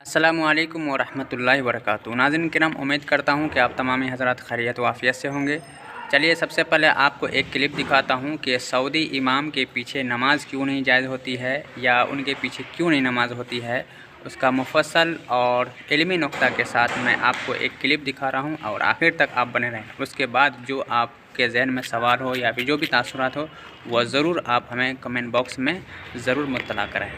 السلام علیکم ورحمۃ اللہ وبرکاتہ۔ ناظرین کرام، امید کرتا ہوں کہ آپ تمامی حضرات خیریت و عافیت سے ہوں گے۔ چلیے سب سے پہلے آپ کو ایک کلپ دکھاتا ہوں کہ سعودی امام کے پیچھے نماز کیوں نہیں جائز ہوتی ہے یا ان کے پیچھے کیوں نہیں نماز ہوتی ہے، اس کا مفصل اور علمی نقطہ کے ساتھ میں آپ کو ایک کلپ دکھا رہا ہوں اور آخر تک آپ بنے رہیں۔ اس کے بعد جو آپ کے ذہن میں سوال ہو یا بھی جو بھی تاثرات ہو وہ ضرور آپ ہمیں کمنٹ باکس میں ضرور مطلع کریں۔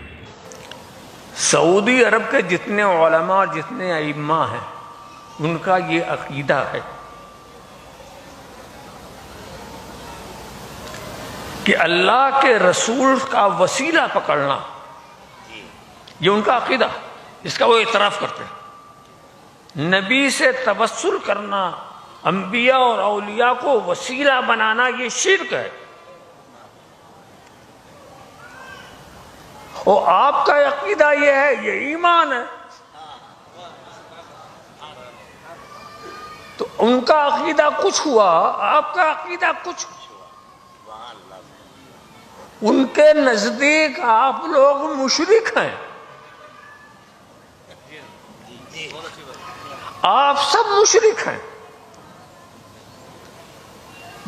سعودی عرب کے جتنے علماء اور جتنے ائمہ ہیں ان کا یہ عقیدہ ہے کہ اللہ کے رسول کا وسیلہ پکڑنا، یہ ان کا عقیدہ، اس کا وہ اعتراف کرتے ہیں۔ نبی سے توسل کرنا، انبیاء اور اولیاء کو وسیلہ بنانا، یہ شرک ہے۔ اور آپ کا عقیدہ یہ ہے، یہ ایمان ہے۔ تو ان کا عقیدہ کچھ ہوا، آپ کا عقیدہ کچھ ہوا۔ ان کے نزدیک آپ لوگ مشرک ہیں، آپ سب مشرک ہیں۔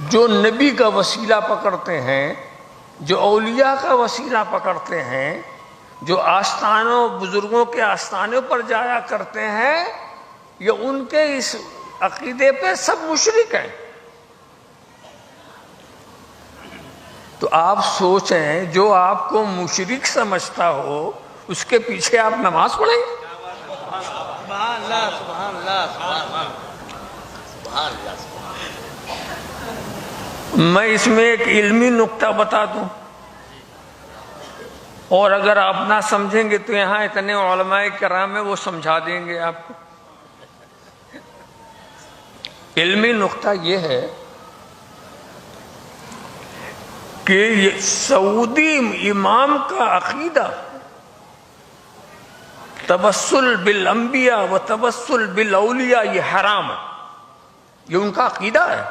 جو نبی کا وسیلہ پکڑتے ہیں، جو اولیاء کا وسیلہ پکڑتے ہیں، جو آستانوں، بزرگوں کے آستانوں پر جایا کرتے ہیں، یہ ان کے اس عقیدے پہ سب مشرک ہیں۔ تو آپ سوچیں، جو آپ کو مشرک سمجھتا ہو اس کے پیچھے آپ نماز پڑھیں گے؟ میں اس میں ایک علمی نقطہ بتا دوں، اور اگر آپ نہ سمجھیں گے تو یہاں اتنے علماء کرام ہیں، وہ سمجھا دیں گے آپ کو۔ علمی نقطہ یہ ہے کہ سعودی امام کا عقیدہ توسل بالانبیاء و توسل بالاولیاء یہ حرام ہے، یہ ان کا عقیدہ ہے،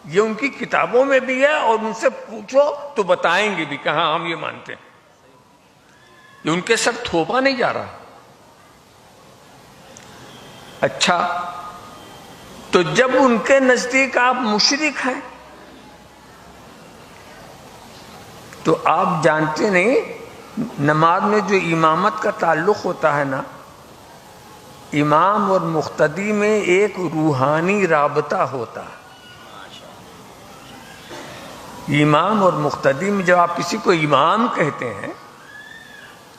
یہ ان کی کتابوں میں بھی ہے، اور ان سے پوچھو تو بتائیں گے بھی کہ ہاں ہم یہ مانتے ہیں۔ یہ ان کے سر تھوپا نہیں جا رہا۔ اچھا، تو جب ان کے نزدیک آپ مشرک ہیں تو آپ جانتے نہیں، نماز میں جو امامت کا تعلق ہوتا ہے نا، امام اور مقتدی میں ایک روحانی رابطہ ہوتا ہے۔ امام اور مقتدی میں جب آپ کسی کو امام کہتے ہیں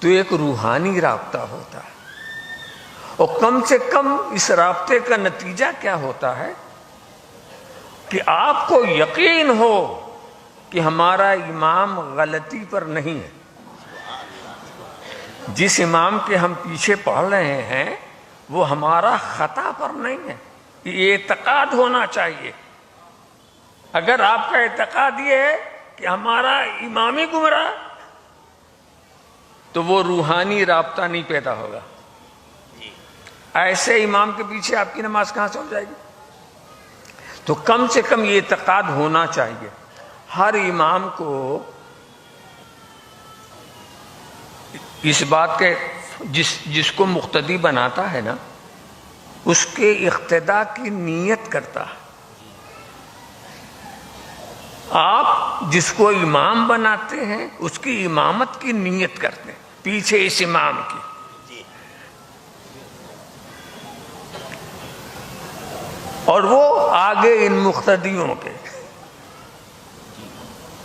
تو ایک روحانی رابطہ ہوتا ہے، اور کم سے کم اس رابطے کا نتیجہ کیا ہوتا ہے کہ آپ کو یقین ہو کہ ہمارا امام غلطی پر نہیں ہے، جس امام کے ہم پیچھے پڑھ رہے ہیں وہ ہمارا خطا پر نہیں ہے۔ یہ اعتقاد ہونا چاہیے۔ اگر آپ کا اعتقاد یہ ہے کہ ہمارا امام ہی گمراہ، تو وہ روحانی رابطہ نہیں پیدا ہوگا۔ ایسے امام کے پیچھے آپ کی نماز کہاں سے ہو جائے گی؟ تو کم سے کم یہ اعتقاد ہونا چاہیے۔ ہر امام کو اس بات کے جس کو مقتدی بناتا ہے نا، اس کے اقتداء کی نیت کرتا ہے۔ آپ جس کو امام بناتے ہیں اس کی امامت کی نیت کرتے ہیں پیچھے اس امام کی۔ اور وہ آگے ان مقتدیوں کے،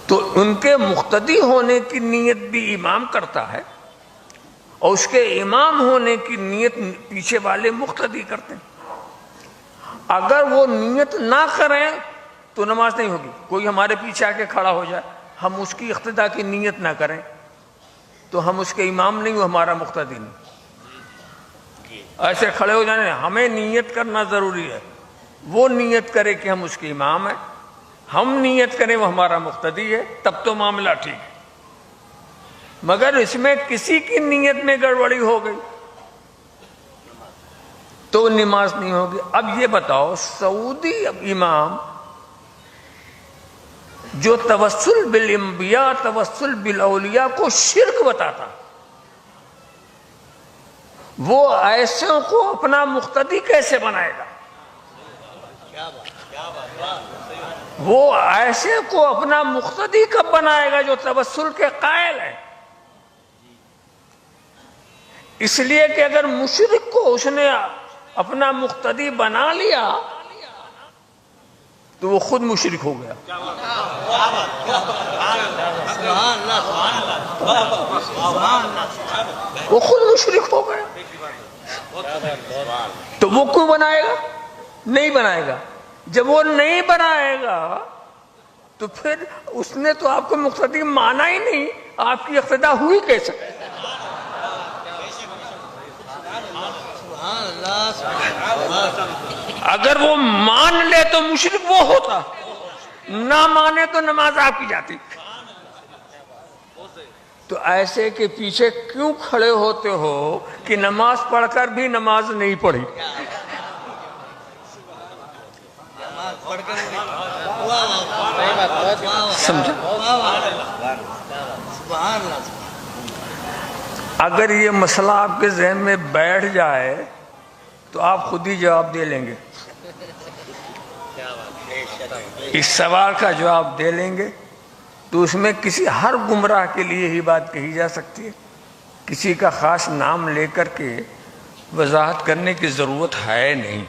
تو ان کے مقتدی ہونے کی نیت بھی امام کرتا ہے، اور اس کے امام ہونے کی نیت پیچھے والے مقتدی کرتے ہیں۔ اگر وہ نیت نہ کریں تو نماز نہیں ہوگی۔ کوئی ہمارے پیچھے آ کے کھڑا ہو جائے، ہم اس کی اقتداء کی نیت نہ کریں تو ہم اس کے امام نہیں، وہ ہمارا مقتدی نہیں۔ ایسے کھڑے ہو جانے، ہمیں نیت کرنا ضروری ہے۔ وہ نیت کرے کہ ہم اس کے امام ہیں، ہم نیت کریں وہ ہمارا مقتدی ہے، تب تو معاملہ ٹھیک ہے۔ مگر اس میں کسی کی نیت میں گڑبڑی ہو گئی تو نماز نہیں ہوگی۔ اب یہ بتاؤ، سعودی امام جو توسل بالانبیاء، توسل بالاولیاء کو شرک بتاتا، وہ ایسوں کو اپنا مقتدی کیسے بنائے گا؟ وہ ایسے کو اپنا مقتدی کب بنائے گا جو توسل کے قائل ہے؟ اس لیے کہ اگر مشرک کو اس نے اپنا مقتدی بنا لیا تو وہ خود مشرک ہو گیا. وہ خود مشرک ہو گیا. تو وہ کیوں بنائے گا؟ نہیں بنائے گا. جب وہ نہیں بنائے گا تو پھر اس نے تو آپ کو مقتدی مانا ہی نہیں، آپ کی اقتدا ہوئی کیسے؟ اگر وہ مان لے تو مشرک وہ ہوتا، نہ مانے تو نماز آپ کی جاتی. تو ایسے کے پیچھے کیوں کھڑے ہوتے ہو کہ نماز پڑھ کر بھی نماز نہیں پڑھی؟ سمجھا؟ اگر یہ مسئلہ آپ کے ذہن میں بیٹھ جائے تو آپ خود ہی جواب دے لیں گے، اس سوال کا جواب دے لیں گے. تو اس میں کسی ہر گمراہ کے لیے ہی بات کہی جا سکتی ہے، کسی کا خاص نام لے کر کے وضاحت کرنے کی ضرورت ہے نہیں.